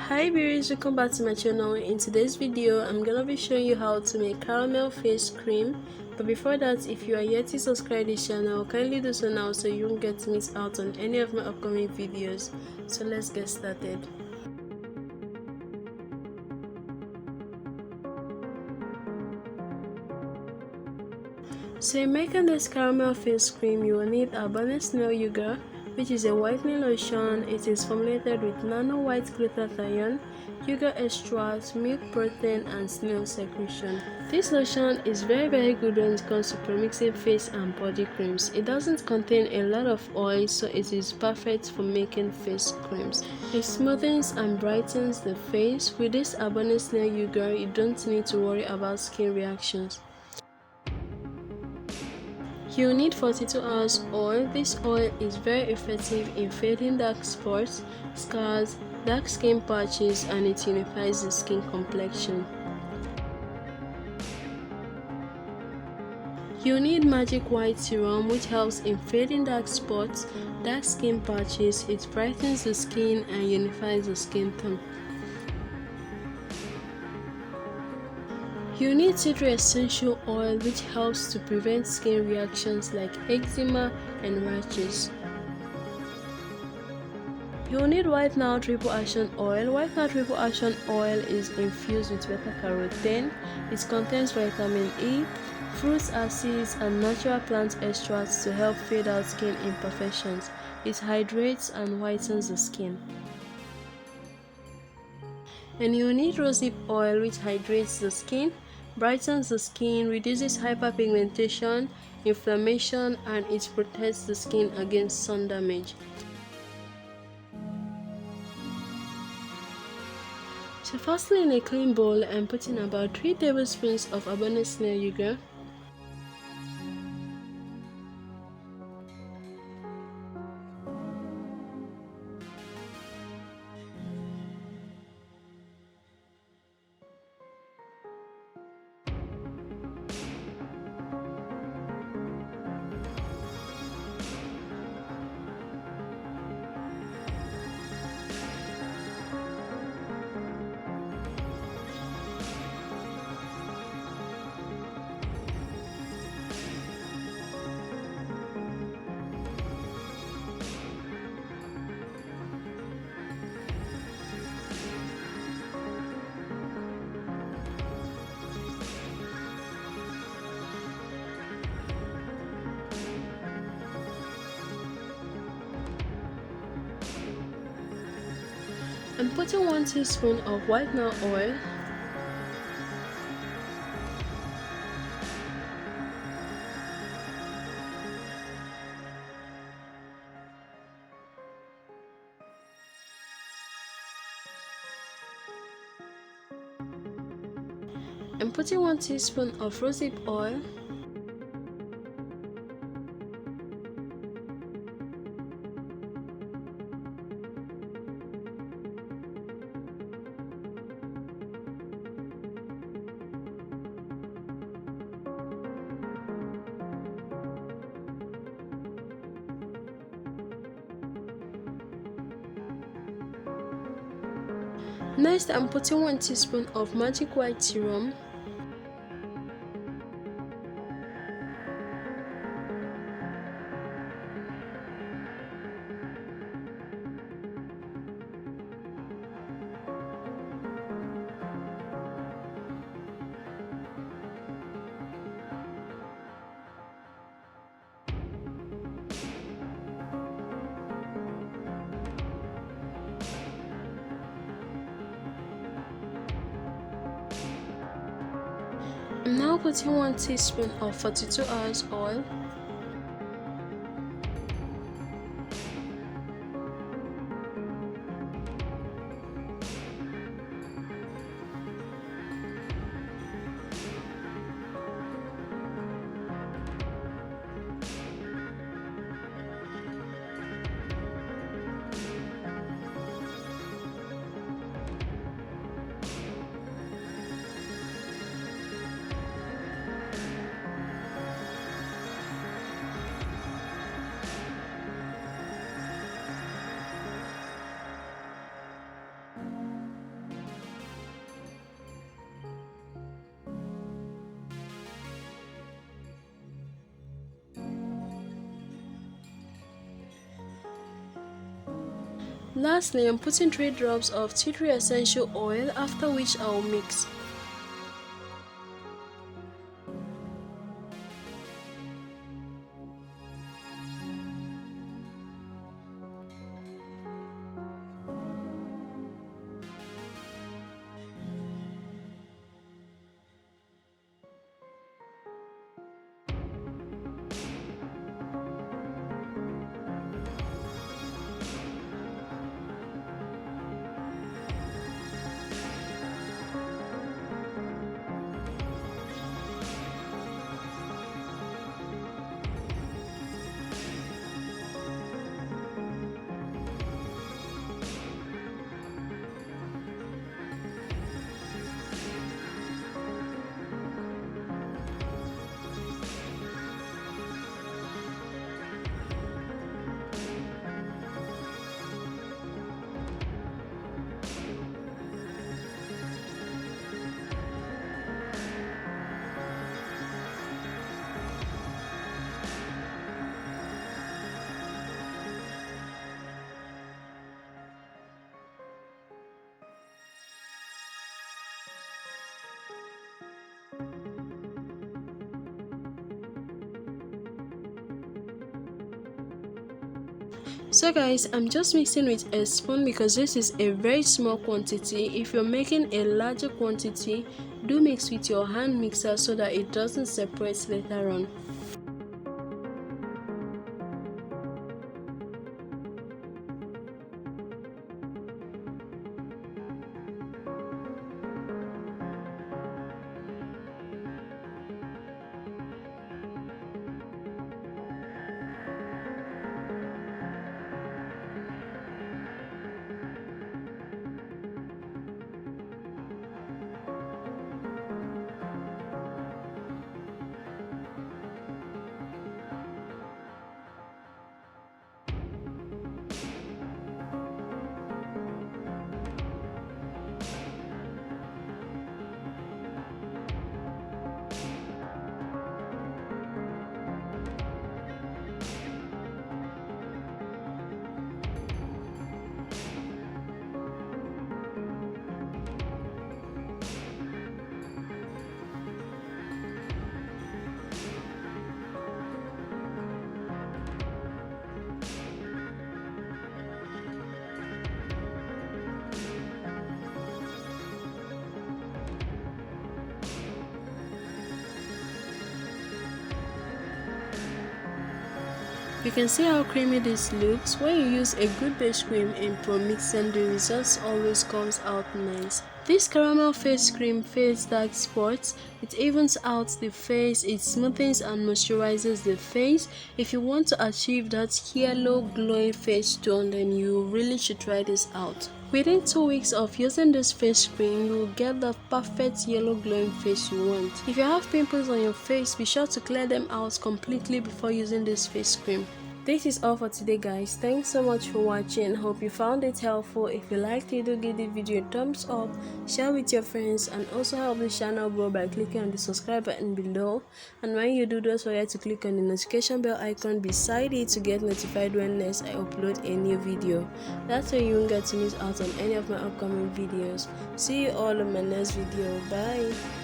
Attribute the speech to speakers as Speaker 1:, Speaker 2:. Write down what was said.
Speaker 1: Hi viewers, welcome back to my channel. In today's video I'm gonna be showing you how to make caramel face cream. But before that, if you are yet to subscribe this channel, kindly do so now so you won't get to miss out on any of my upcoming videos. So let's get started. So in making this caramel face cream, you will need abundant snail yogurt, which is a whitening lotion. It is formulated with nano white glutathione, yogurt extract, milk protein, and snail secretion. This lotion is very good when it comes to premixing face and body creams. It doesn't contain a lot of oil, so it is perfect for making face creams. It smoothens and brightens the face. With this abundant snail yogurt, you don't need to worry about skin reactions. You need 42 hours oil. This oil is very effective in fading dark spots, scars, dark skin patches, and it unifies the skin complexion. You need magic white serum, which helps in fading dark spots, dark skin patches. It brightens the skin and unifies the skin tone. You need citron essential oil, which helps to prevent skin reactions like eczema and rashes. You need white now triple action oil. White now triple action oil is infused with beta-carotene. It contains vitamin E, fruit acids, and natural plant extracts to help fade out skin imperfections. It hydrates and whitens the skin. And you need rosehip oil, which hydrates the skin, brightens the skin, reduces hyperpigmentation, inflammation, and it protects the skin against sun damage. So firstly, in a clean bowl, I'm putting about 3 tablespoons of abundant snail yogurt. I'm putting 1 teaspoon of whitener oil, I'm putting 1 teaspoon of rosehip oil, next I'm putting 1 teaspoon of magic white serum, I'm now putting 1 teaspoon of 42 hours oil, Lastly, I'm putting 3 drops of tea tree essential oil, after which I'll mix. So guys, I'm just mixing with a spoon because this is a very small quantity. If you're making a larger quantity, do mix with your hand mixer so that it doesn't separate later on. You can see how creamy this looks. When you use a good base cream in pro mixing, the results always comes out nice. This caramel face cream fades dark spots, it evens out the face, it smoothens and moisturizes the face. If you want to achieve that yellow glowing face tone, then you really should try this out. Within 2 weeks of using this face cream, you will get the perfect yellow glowing face you want. If you have pimples on your face, be sure to clear them out completely before using this face cream. This is all for today guys. Thanks so much for watching. Hope you found it helpful. If you liked it, do give the video a thumbs up, share with your friends, and also help the channel grow by clicking on the subscribe button below. And when you do, don't forget to click on the notification bell icon beside it to get notified when next I upload a new video. That way you won't get to miss out on any of my upcoming videos. See you all in my next video. Bye.